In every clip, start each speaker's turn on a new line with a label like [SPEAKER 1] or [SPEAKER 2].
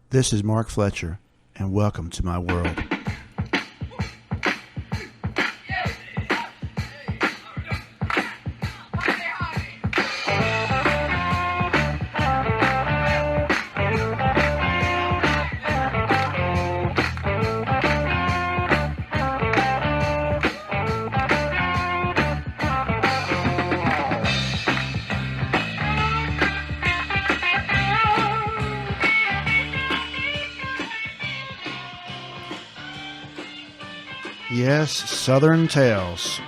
[SPEAKER 1] This is Mark Fletcher, and welcome to my world. Yes, Southern Tales,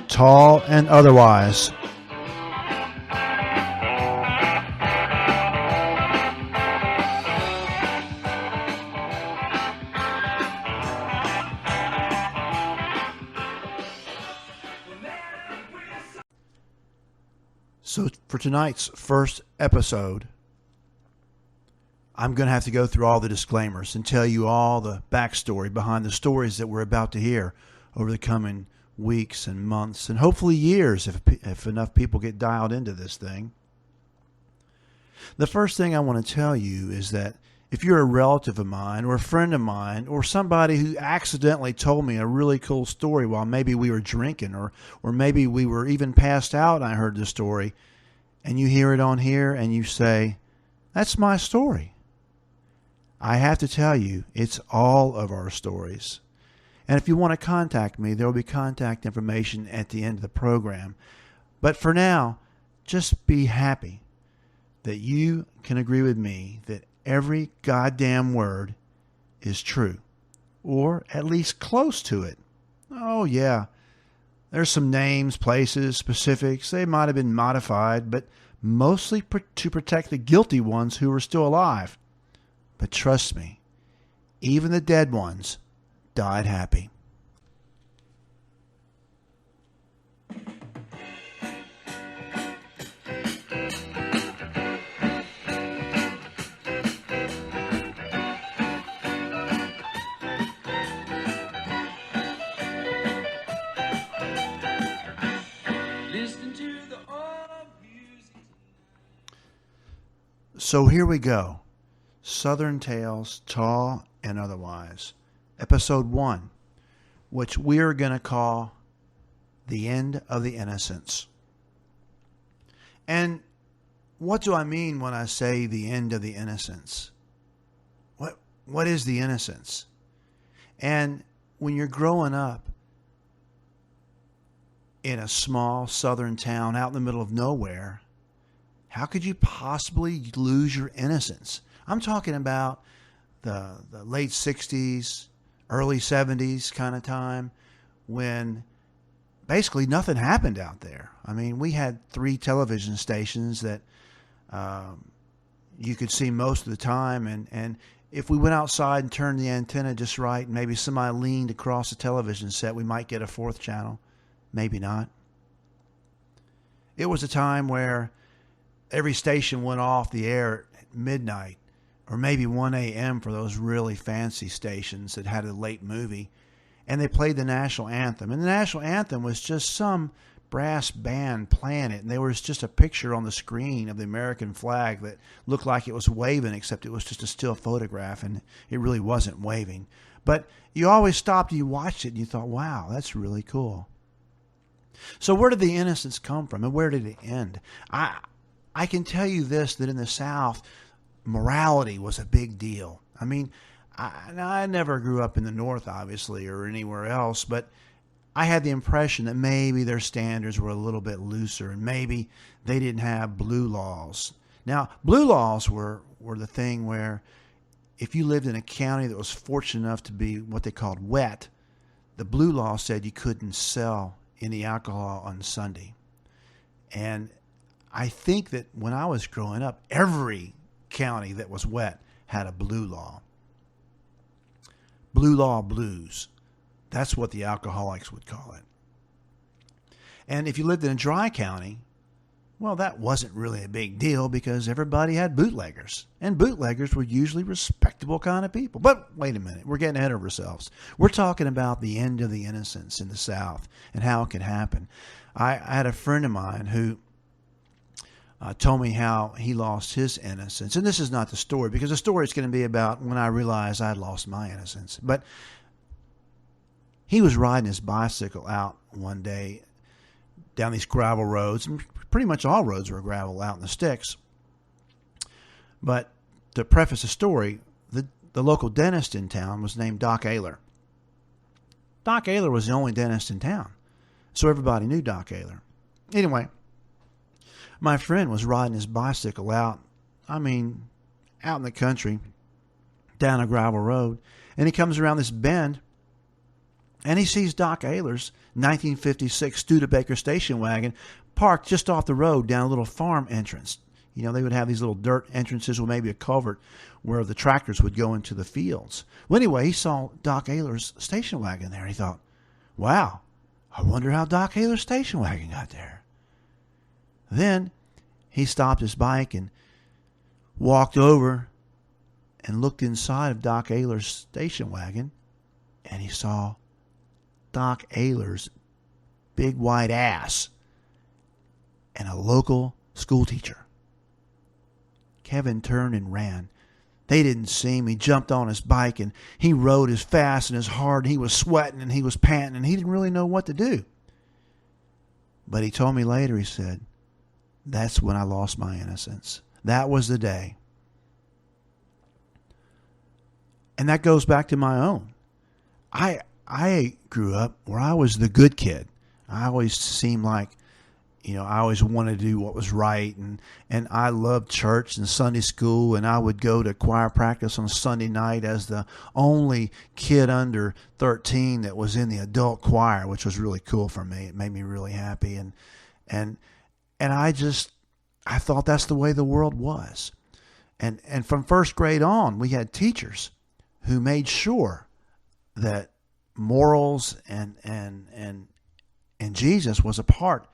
[SPEAKER 1] tall and otherwise. So for tonight's first episode, I'm going to have to go through all the disclaimers and tell you all the backstory behind the stories that we're about to hear over the coming weeks and months and hopefully years if enough people get dialed into this thing. The first thing I want to tell you is that if you're a relative of mine or a friend of mine or somebody who accidentally told me a really cool story while maybe we were drinking or maybe we were even passed out and I heard the story and you hear it on here and you say, "That's my story," I have to tell you, it's all of our stories. And if you want to contact me, there will be contact information at the end of the program. But for now, just be happy that you can agree with me that every goddamn word is true, or at least close to it. Oh yeah, there's some names, places, specifics. They might have been modified, but mostly to protect the guilty ones who are still alive. But trust me, even the dead ones died happy. So here we go. Southern Tales, Tall and Otherwise, Episode 1, which we're going to call The End of the Innocence. And what do I mean when I say the end of the innocence? What is the innocence? And when you're growing up in a small southern town out in the middle of nowhere, how could you possibly lose your innocence? I'm talking about the late 60s, early 70s kind of time when basically nothing happened out there. I mean, we had 3 television stations that you could see most of the time. And if we went outside and turned the antenna just right, and maybe somebody leaned across the television set, we might get a 4th channel. Maybe not. It was a time where every station went off the air at midnight. Or maybe 1 a.m. for those really fancy stations that had a late movie. And they played the national anthem. And the national anthem was just some brass band playing it. And there was just a picture on the screen of the American flag that looked like it was waving, except it was just a still photograph. And it really wasn't waving. But you always stopped and you watched it and you thought, wow, that's really cool. So where did the innocence come from? And where did it end? I can tell you this, that in the South, morality was a big deal. I mean, I never grew up in the North, obviously, or anywhere else, but I had the impression that maybe their standards were a little bit looser and maybe they didn't have blue laws. Now, blue laws were the thing where if you lived in a county that was fortunate enough to be what they called wet, the blue law said you couldn't sell any alcohol on Sunday. And I think that when I was growing up, every county that was wet had a blue law. Blue law blues. That's what the alcoholics would call it. And if you lived in a dry county, well, that wasn't really a big deal because everybody had bootleggers. And bootleggers were usually respectable kind of people. But wait a minute, we're getting ahead of ourselves. We're talking about the end of the innocence in the South and how it could happen. I had a friend of mine who told me how he lost his innocence. And this is not the story, because the story is going to be about when I realized I'd lost my innocence. But he was riding his bicycle out one day down these gravel roads, and pretty much all roads were gravel out in the sticks. But to preface the story, the local dentist in town was named Doc Ayler. Doc Ayler was the only dentist in town, so everybody knew Doc Ayler. Anyway, my friend was riding his bicycle out in the country, down a gravel road, and he comes around this bend, and he sees Doc Ayler's 1956 Studebaker station wagon parked just off the road down a little farm entrance. You know, they would have these little dirt entrances with maybe a culvert where the tractors would go into the fields. Well, anyway, he saw Doc Ayler's station wagon there, and he thought, wow, I wonder how Doc Ayler's station wagon got there. Then he stopped his bike and walked over and looked inside of Doc Ayler's station wagon, and he saw Doc Ayler's big white ass and a local school teacher. Kevin turned and ran. They didn't see him. He jumped on his bike and he rode as fast and as hard. And he was sweating and he was panting and he didn't really know what to do. But he told me later, he said, that's when I lost my innocence. That was the day. And that goes back to my own. I grew up where I was the good kid. I always seemed like, I always wanted to do what was right, and I loved church and Sunday school, and I would go to choir practice on Sunday night as the only kid under 13 that was in the adult choir, which was really cool for me. It made me really happy, and I thought that's the way the world was. And from first grade on, we had teachers who made sure that morals and Jesus was a part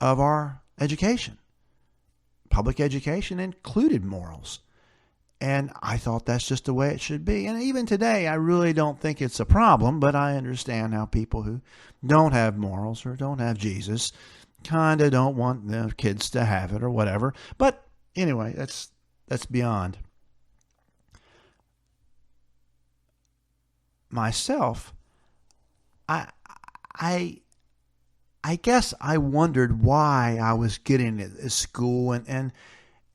[SPEAKER 1] of our education. Public education included morals. And I thought that's just the way it should be. And even today, I really don't think it's a problem, but I understand how people who don't have morals or don't have Jesus kind of don't want their kids to have it or whatever. But anyway, that's beyond. Myself, I guess I wondered why I was getting at school, and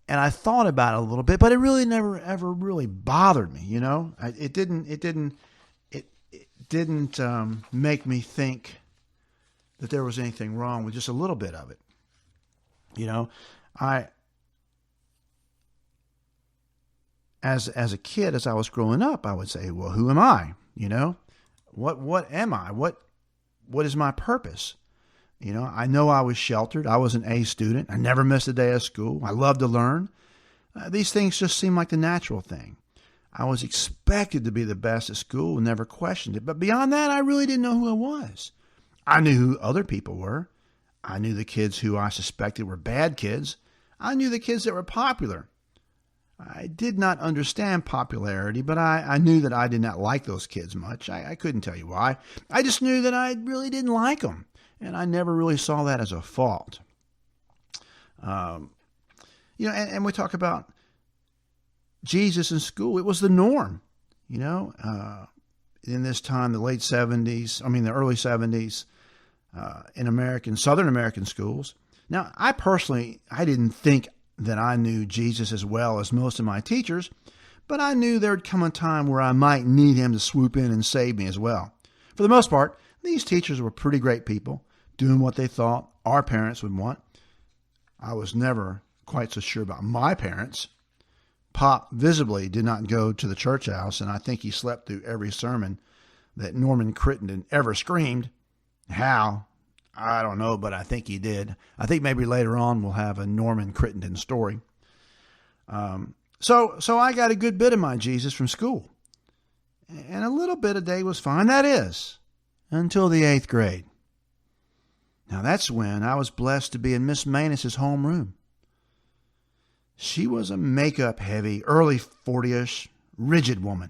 [SPEAKER 1] I thought about it a little bit, but it really never ever really bothered me. It didn't make me think that there was anything wrong with just a little bit of it. As a kid, as I was growing up, I would say, well, who am I? What am I? What is my purpose? I know I was sheltered. I was an A student. I never missed a day of school. I loved to learn. These things just seemed like the natural thing. I was expected to be the best at school and never questioned it. But beyond that, I really didn't know who I was. I knew who other people were. I knew the kids who I suspected were bad kids. I knew the kids that were popular. I did not understand popularity, but I knew that I did not like those kids much. I couldn't tell you why. I just knew that I really didn't like them. And I never really saw that as a fault. And we talk about Jesus in school. It was the norm, in this time, the early 70s, in Southern American schools. Now, I didn't think that I knew Jesus as well as most of my teachers, but I knew there'd come a time where I might need him to swoop in and save me as well. For the most part, these teachers were pretty great people, doing what they thought our parents would want. I was never quite so sure about my parents. Pop visibly did not go to the church house, and I think he slept through every sermon that Norman Crittenden ever screamed. How? I don't know, but I think he did. I think maybe later on we'll have a Norman Crittenden story. So I got a good bit of my Jesus from school. And a little bit a day was fine, that is, until the 8th grade. Now that's when I was blessed to be in Miss Manus's homeroom. She was a makeup-heavy, early 40-ish, rigid woman.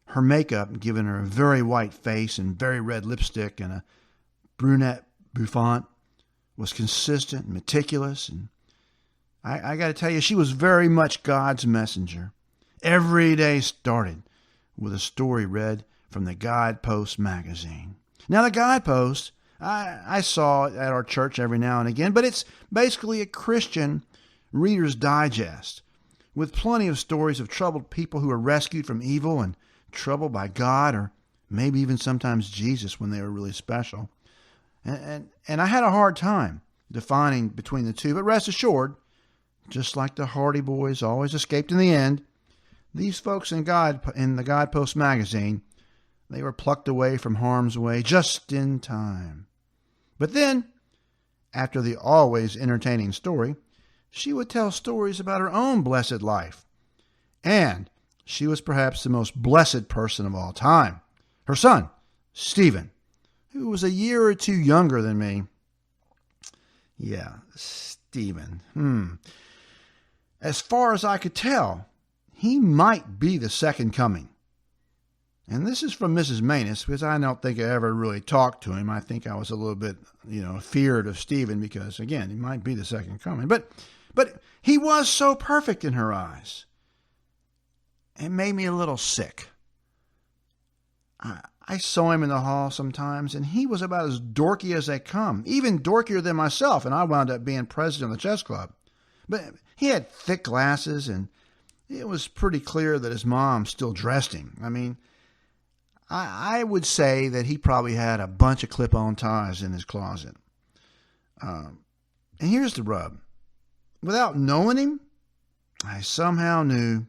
[SPEAKER 1] Her makeup, giving her a very white face and very red lipstick and a brunette bouffant, was consistent and meticulous, and I got to tell you, she was very much God's messenger. Every day started with a story read from the Guidepost magazine. Now, the Guidepost, I saw it at our church every now and again, but it's basically a Christian Reader's Digest with plenty of stories of troubled people who were rescued from evil and troubled by God, or maybe even sometimes Jesus when they were really special. And I had a hard time defining between the two, but rest assured, just like the Hardy Boys always escaped in the end, these folks in the Guidepost magazine, they were plucked away from harm's way just in time. But then, after the always entertaining story, she would tell stories about her own blessed life. And she was perhaps the most blessed person of all time. Her son, Stephen, who was a year or two younger than me. Yeah, Stephen. As far as I could tell, he might be the second coming. And this is from Mrs. Manus, because I don't think I ever really talked to him. I think I was a little bit, feared of Stephen because, again, he might be the second coming. But he was so perfect in her eyes. It made me a little sick. I saw him in the hall sometimes, and he was about as dorky as they come, even dorkier than myself, and I wound up being president of the chess club. But he had thick glasses, and it was pretty clear that his mom still dressed him. I mean, I would say that he probably had a bunch of clip-on ties in his closet. And here's the rub. Without knowing him, I somehow knew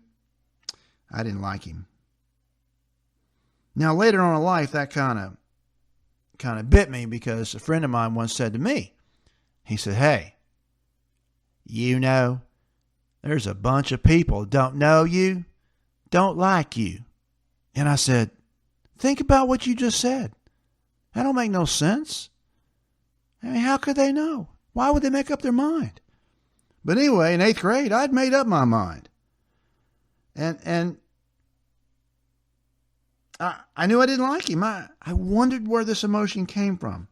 [SPEAKER 1] I didn't like him. Now, later on in life, that kind of bit me, because a friend of mine once said to me, he said, "Hey, there's a bunch of people don't know you, don't like you." And I said, "Think about what you just said. That don't make no sense. I mean, how could they know? Why would they make up their mind?" But anyway, in 8th grade, I'd made up my mind. And I knew I didn't like him. I wondered where this emotion came from.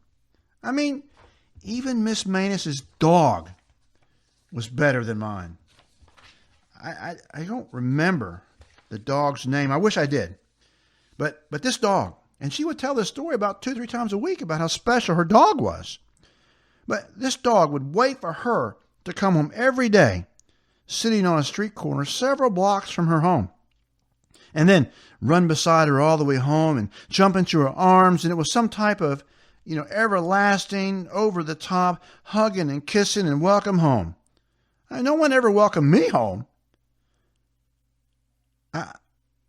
[SPEAKER 1] I mean, even Miss Manus's dog was better than mine. I don't remember the dog's name. I wish I did. But this dog, and she would tell this story about 2-3 times a week about how special her dog was. But this dog would wait for her to come home every day, sitting on a street corner several blocks from her home, and then run beside her all the way home and jump into her arms. And it was some type of, everlasting, over-the-top hugging and kissing and welcome home. No one ever welcomed me home.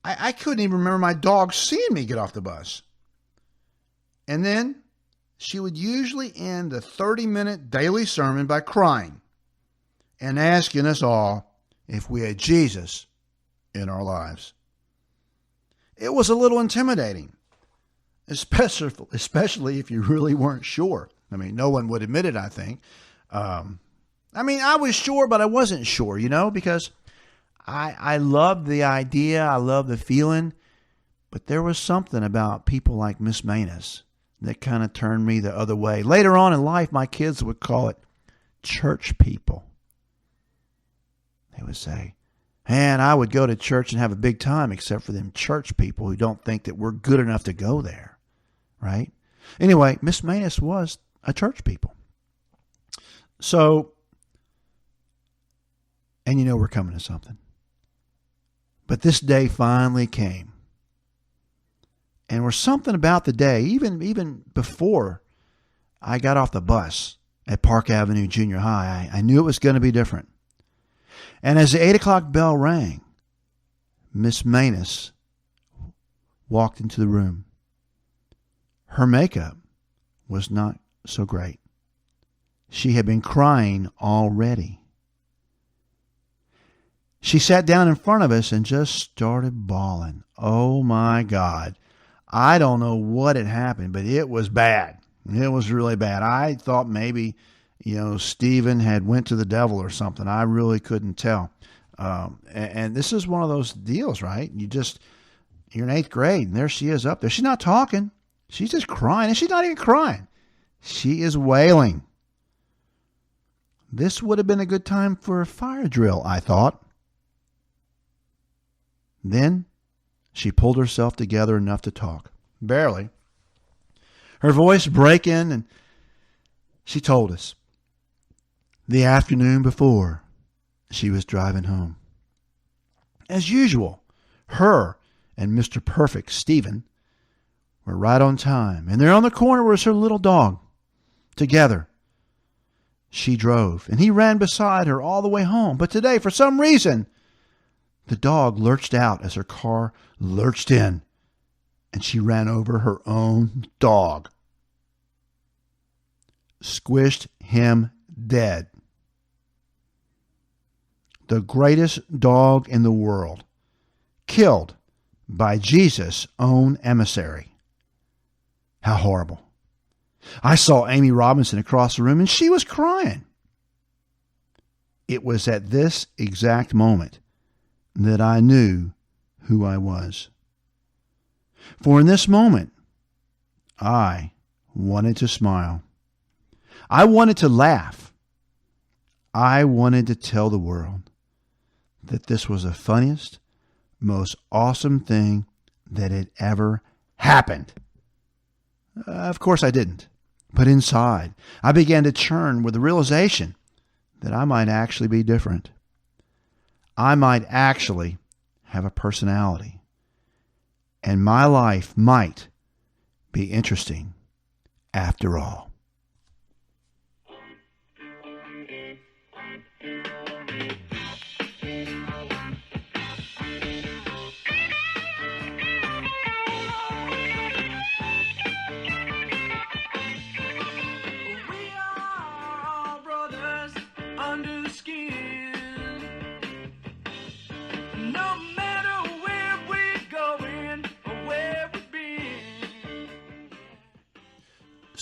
[SPEAKER 1] I couldn't even remember my dog seeing me get off the bus. And then she would usually end the 30-minute daily sermon by crying and asking us all if we had Jesus in our lives. It was a little intimidating, especially if you really weren't sure. I mean, no one would admit it, I think. I was sure, but I wasn't sure, because I loved the idea. I loved the feeling. But there was something about people like Miss Manus that kind of turned me the other way. Later on in life, my kids would call it church people. They would say, "Man, I would go to church and have a big time except for them church people who don't think that we're good enough to go there." Right? Anyway, Miss Manus was a church people. So, and we're coming to something. But this day finally came. And there was something about the day, even before I got off the bus at Park Avenue Junior High, I knew it was going to be different. And as the 8 o'clock bell rang, Miss Manus walked into the room. Her makeup was not so great. She had been crying already. She sat down in front of us and just started bawling. Oh my God. I don't know what had happened, but it was bad. It was really bad. I thought maybe, Stephen had went to the devil or something. I really couldn't tell. And this is one of those deals, right? You're in 8th grade, and there she is up there. She's not talking. She's just crying, and she's not even crying. She is wailing. This would have been a good time for a fire drill, I thought. Then she pulled herself together enough to talk. Barely. Her voice breaking, and she told us the afternoon before she was driving home. As usual, her and Mr. Perfect, Stephen, were right on time, and there on the corner was her little dog. Together, she drove, and he ran beside her all the way home. But today, for some reason, the dog lurched out as her car lurched in, and she ran over her own dog. Squished him dead. The greatest dog in the world, killed by Jesus' own emissary. How horrible. I saw Amy Robinson across the room, and she was crying. It was at this exact moment that I knew who I was. For in this moment, I wanted to smile. I wanted to laugh. I wanted to tell the world that this was the funniest, most awesome thing that had ever happened. Of course I didn't. But inside, I began to churn with the realization that I might actually be different. I might actually have a personality. And my life might be interesting after all.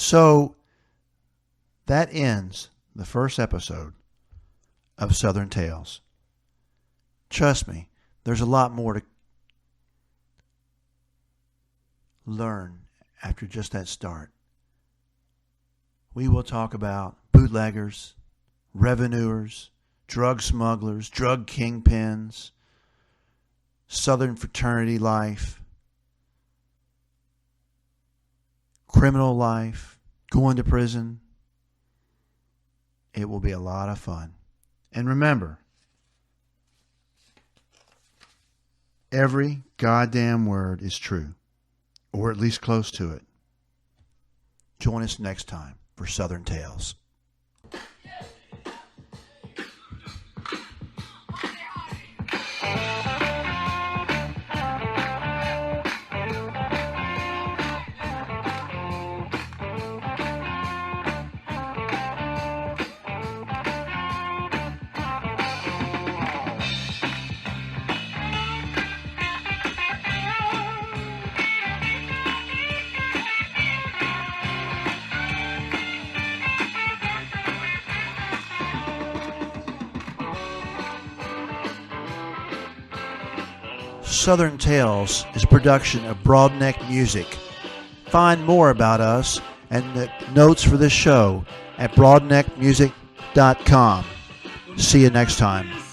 [SPEAKER 1] So that ends the first episode of Southern Tales. Trust me, there's a lot more to learn after just that start. We will talk about bootleggers, revenuers, drug smugglers, drug kingpins, Southern fraternity life, criminal life, going to prison. It will be a lot of fun. And remember, every goddamn word is true, or at least close to it. Join us next time for Southern Tales. Southern Tales is a production of Broadneck Music. Find more about us and the notes for this show at broadneckmusic.com. See you next time.